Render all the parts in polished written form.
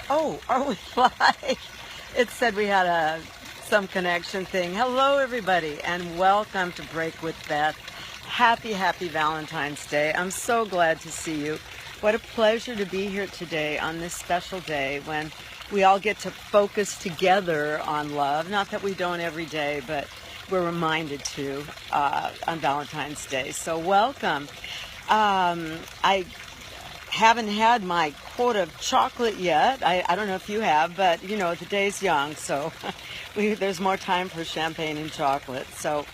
Oh, are we live? It said we had some connection thing. Hello, everybody, and welcome to Break with Beth. Happy Valentine's Day. I'm so glad to see you. What a pleasure to be here today on this special day when we all get to focus together on love. Not that we don't every day, but we're reminded to on Valentine's Day. So welcome. I haven't had my quota of chocolate yet. I don't know if you have, but you know, the day's young, so there's more time for champagne and chocolate. So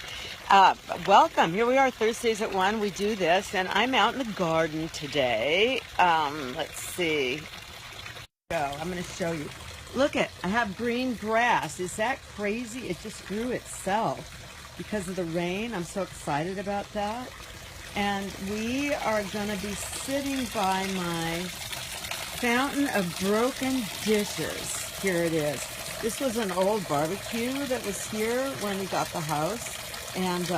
welcome. Here we are, Thursdays at 1. We do this, and I'm out in the garden today. Let's see. I'm going to show you. Look I have green grass. Is that crazy? It just grew itself because of the rain. I'm so excited about that. And we are going to be sitting by my fountain of broken dishes. Here it is. This was an old barbecue that was here when we got the house. And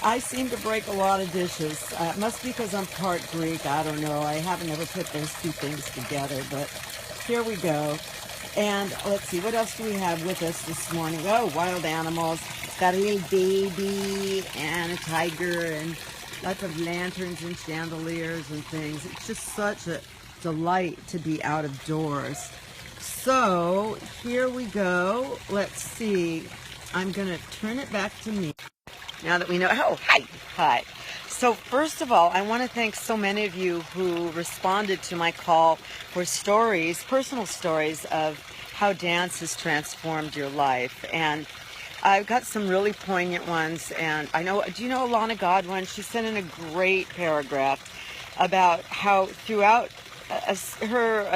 I seem to break a lot of dishes. It must be because I'm part Greek. I don't know. I haven't ever put those two things together. But here we go. And let's see, what else do we have with us this morning? Oh, wild animals. Got a little baby and a tiger and lots of lanterns and chandeliers and things. It's just such a delight to be out of doors. So here we go. Let's see. I'm going to turn it back to me now that we know. Oh, hi. So first of all, I want to thank so many of you who responded to my call for stories, personal stories of how dance has transformed your life. And I've got some really poignant ones, and do you know Alana Godwin? She sent in a great paragraph about how throughout her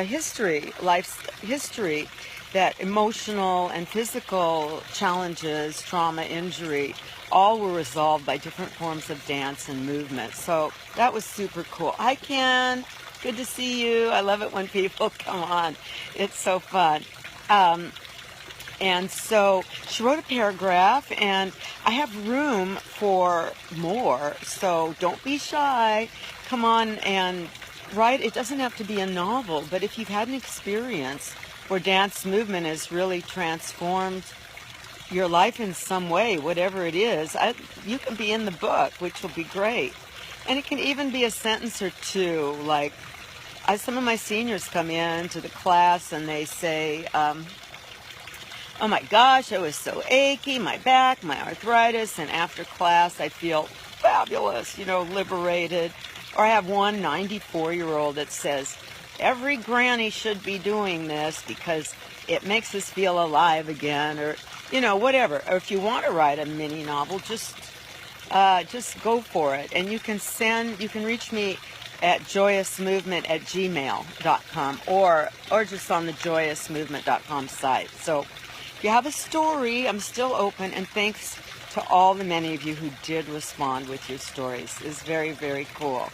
life's history, that emotional and physical challenges, trauma, injury, all were resolved by different forms of dance and movement. So that was super cool. Hi, Ken. Good to see you. I love it when people come on. It's so fun. And so she wrote a paragraph, and I have room for more, so don't be shy. Come on and write. It doesn't have to be a novel, but if you've had an experience where dance movement has really transformed your life in some way, whatever it is, you can be in the book, which will be great. And it can even be a sentence or two, like some of my seniors come in to the class and they say, oh my gosh, I was so achy, my back, my arthritis, and after class I feel fabulous, liberated. Or I have one 94-year-old that says, every granny should be doing this because it makes us feel alive again, or, whatever. Or if you want to write a mini novel, just go for it. And you can reach me at joyousmovement@gmail.com or just on the joyousmovement.com site. So if you have a story, I'm still open, and thanks to all the many of you who did respond with your stories. It's very, very cool.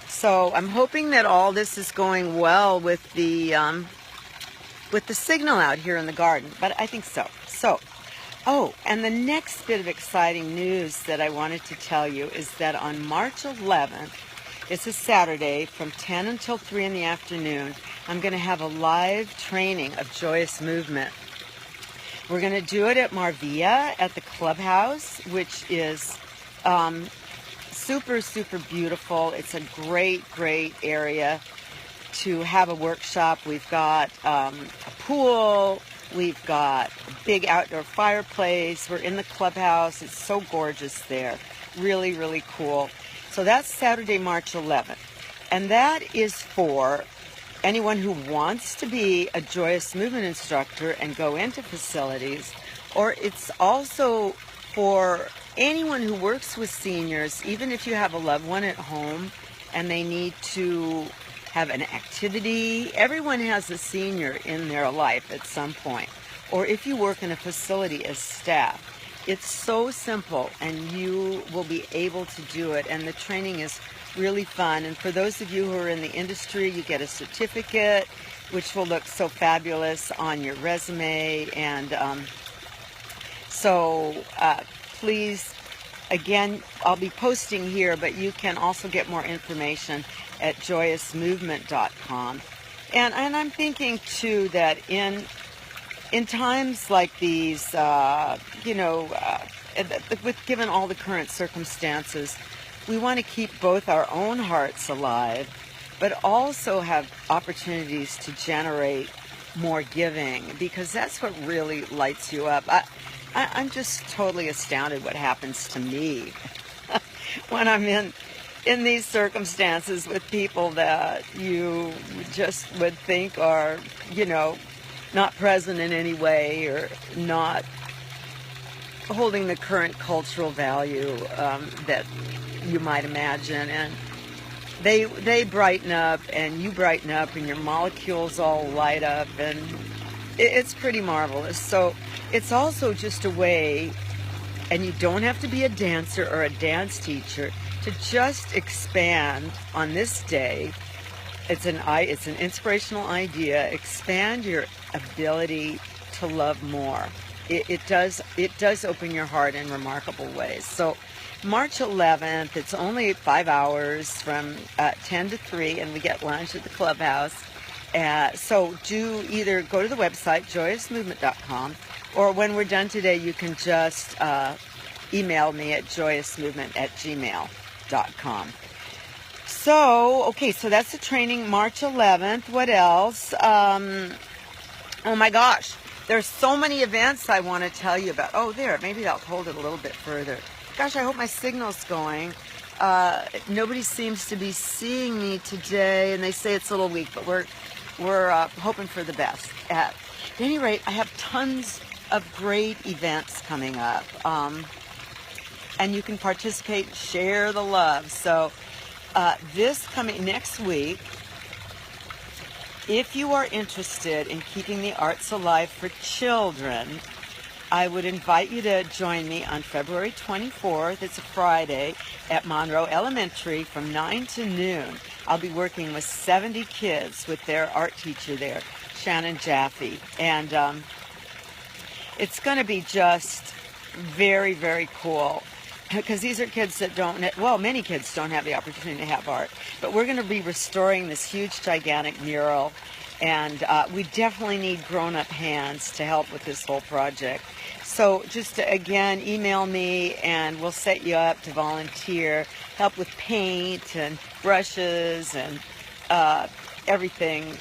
So I'm hoping that all this is going well with the signal out here in the garden, but I think so. And the next bit of exciting news that I wanted to tell you is that on March 11th, it's a Saturday from 10 until 3 in the afternoon, I'm going to have a live training of Joyous Movement. We're going to do it at Marvia at the clubhouse, which is super, super beautiful. It's a great area to have a workshop. We've got a pool. We've got a big outdoor fireplace. We're in the clubhouse. It's so gorgeous there. Really, really cool. So that's Saturday, March 11th. And that is for anyone who wants to be a Joyous Movement instructor and go into facilities, or it's also for anyone who works with seniors, even if you have a loved one at home and they need to have an activity. Everyone has a senior in their life at some point. Or if you work in a facility as staff, it's so simple and you will be able to do it. And the training is really fun. And for those of you who are in the industry, you get a certificate, which will look so fabulous on your resume. And please, again, I'll be posting here, but you can also get more information at joyousmovement.com. And I'm thinking too that in times like these, with given all the current circumstances, we want to keep both our own hearts alive, but also have opportunities to generate more giving, because that's what really lights you up. I'm just totally astounded what happens to me when I'm in these circumstances with people that you just would think are, not present in any way, or not holding the current cultural value that you might imagine. And they brighten up, and you brighten up, and your molecules all light up, and it's pretty marvelous. So it's also just a way, and you don't have to be a dancer or a dance teacher to just expand on this day. It's an inspirational idea. Expand your ability to love more. It does open your heart in remarkable ways. So March 11th, it's only 5 hours from 10 to 3, and we get lunch at the clubhouse. So do either go to the website, joyousmovement.com, or when we're done today, you can just email me at joyousmovement@gmail.com. So that's the training, March 11th. What else? Oh my gosh, there's so many events I want to tell you about. Oh, there, maybe I'll hold it a little bit further. Gosh, I hope my signal's going. Nobody seems to be seeing me today, and they say it's a little weak, but we're hoping for the best. At any rate, I have tons of great events coming up, and you can participate, share the love. So this coming next week, if you are interested in keeping the arts alive for children, I would invite you to join me on February 24th. It's a Friday at Monroe Elementary from 9 to noon. I'll be working with 70 kids with their art teacher there, Shannon Jaffe. And it's going to be just very, very cool, because these are kids that many kids don't have the opportunity to have art. But we're going to be restoring this huge, gigantic mural. And we definitely need grown-up hands to help with this whole project. So just, again, email me, and we'll set you up to volunteer, help with paint and brushes and everything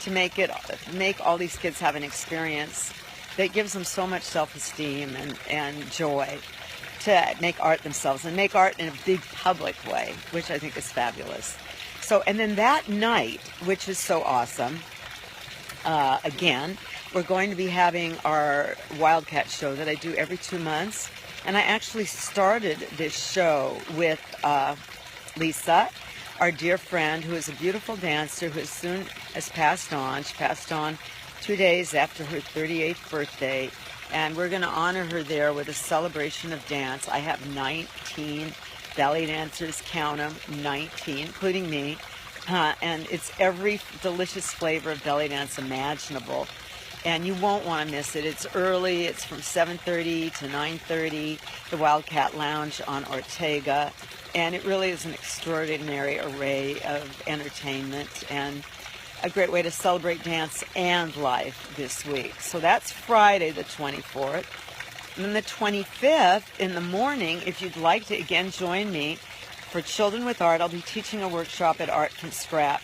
to make all these kids have an experience that gives them so much self-esteem and joy to make art themselves, and make art in a big public way, which I think is fabulous. So, and then that night, which is so awesome, again, we're going to be having our Wildcat show that I do every 2 months. And I actually started this show with Lisa, our dear friend, who is a beautiful dancer who soon has passed on. She passed on 2 days after her 38th birthday. And we're going to honor her there with a celebration of dance. I have 19 belly dancers, count them, 19, including me. And it's every delicious flavor of belly dance imaginable. And you won't want to miss it. It's early. It's from 7:30 to 9:30, the Wildcat Lounge on Ortega. And it really is an extraordinary array of entertainment and a great way to celebrate dance and life this week. So that's Friday the 24th. And then the 25th in the morning, if you'd like to again join me for Children with Art, I'll be teaching a workshop at Art Can Scrap,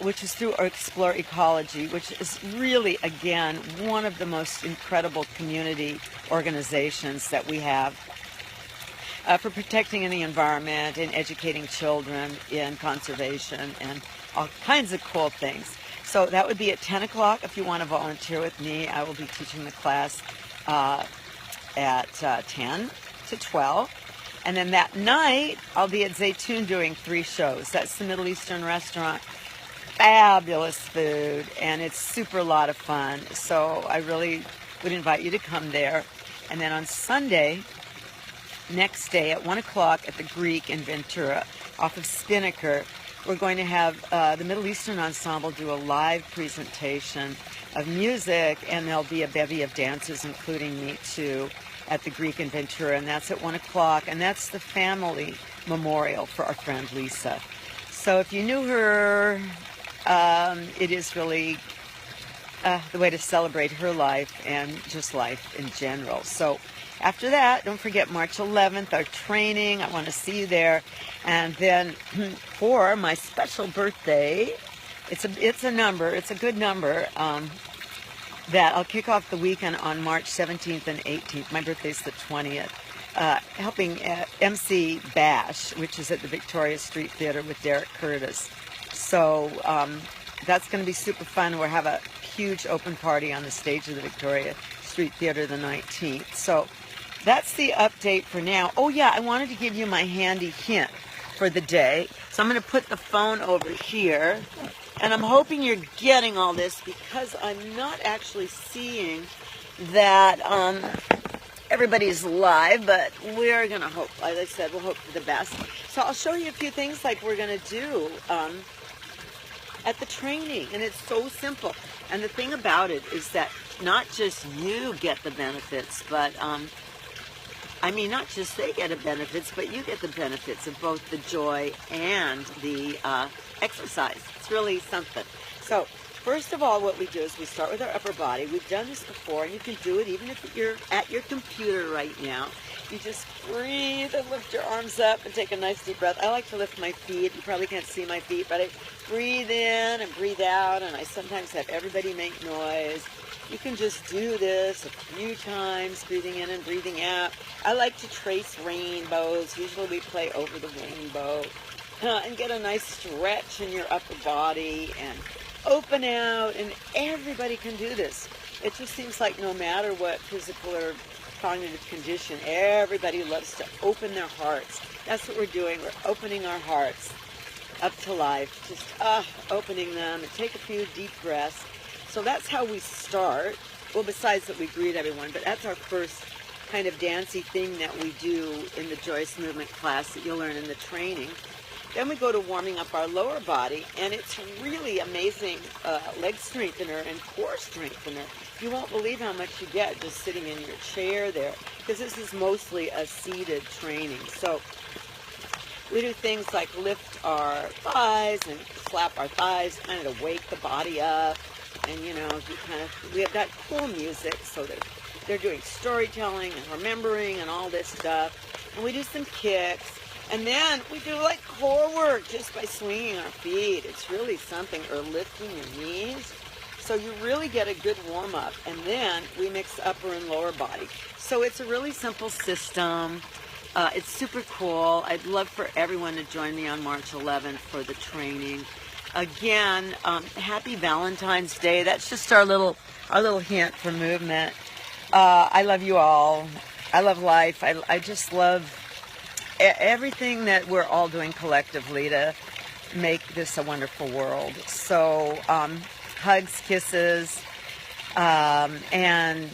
which is through Explore Ecology, which is really, again, one of the most incredible community organizations that we have for protecting the environment and educating children in conservation and all kinds of cool things. So that would be at 10 o'clock if you want to volunteer with me. I will be teaching the class at 10 to 12. And then that night, I'll be at Zaytun doing 3 shows. That's the Middle Eastern restaurant. Fabulous food, and it's super a lot of fun. So I really would invite you to come there. And then on Sunday, next day at 1 o'clock at the Greek in Ventura, off of Spinnaker, we're going to have the Middle Eastern Ensemble do a live presentation of music, and there'll be a bevy of dancers, including me too, at the Greek in Ventura, and that's at 1 o'clock, and that's the family memorial for our friend Lisa. So if you knew her, it is really the way to celebrate her life and just life in general. So after that, don't forget March 11th, our training. I want to see you there. And then for my special birthday, it's a good number, that I'll kick off the weekend on March 17th and 18th. My birthday's the 20th. Helping MC Bash, which is at the Victoria Street Theater with Derek Curtis. So that's going to be super fun. We'll have a huge open party on the stage of the Victoria Street Theater the 19th. So that's the update for now. Oh yeah, I wanted to give you my handy hint for the day. So I'm going to put the phone over here. And I'm hoping you're getting all this because I'm not actually seeing that everybody's live, but we're going to hope, like I said, we'll hope for the best. So I'll show you a few things like we're going to do at the training, and it's so simple. And the thing about it is that not just you get the benefits, but I mean, not just they get the benefits, but you get the benefits of both the joy and the exercise. It's really something. So first of all, what we do is we start with our upper body. We've done this before, and you can do it even if you're at your computer right now. You just breathe and lift your arms up and take a nice deep breath. I like to lift my feet. You probably can't see my feet, but I breathe in and breathe out, and I sometimes have everybody make noise. You can just do this a few times, breathing in and breathing out. I like to trace rainbows. Usually we play over the rainbow. And get a nice stretch in your upper body and open out, and everybody can do this. It just seems like no matter what physical or cognitive condition, everybody loves to open their hearts. That's what we're doing. We're opening our hearts up to life, just opening them, and take a few deep breaths. So that's how we start. Well, besides that we greet everyone, but that's our first kind of dancey thing that we do in the Joyous Movement class that you'll learn in the training. Then we go to warming up our lower body, and it's really amazing leg strengthener and core strengthener. You won't believe how much you get just sitting in your chair there, because this is mostly a seated training. So we do things like lift our thighs and slap our thighs, kind of to wake the body up. And you know, we have got cool music, so they're doing storytelling and remembering and all this stuff. And we do some kicks. And then we do like core work just by swinging our feet. It's really something, or lifting your knees. So you really get a good warm up. And then we mix upper and lower body. So it's a really simple system. It's super cool. I'd love for everyone to join me on March 11th for the training. Again, happy Valentine's Day. That's just our little hint for movement. I love you all. I love life. I just love everything that we're all doing collectively to make this a wonderful world. So hugs, kisses, and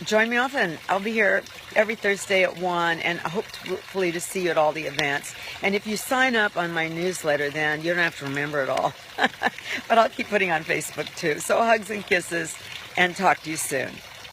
join me often. I'll be here every Thursday at 1, and I hope hopefully to see you at all the events. And if you sign up on my newsletter, then you don't have to remember it all. But I'll keep putting on Facebook too. So hugs and kisses, and talk to you soon.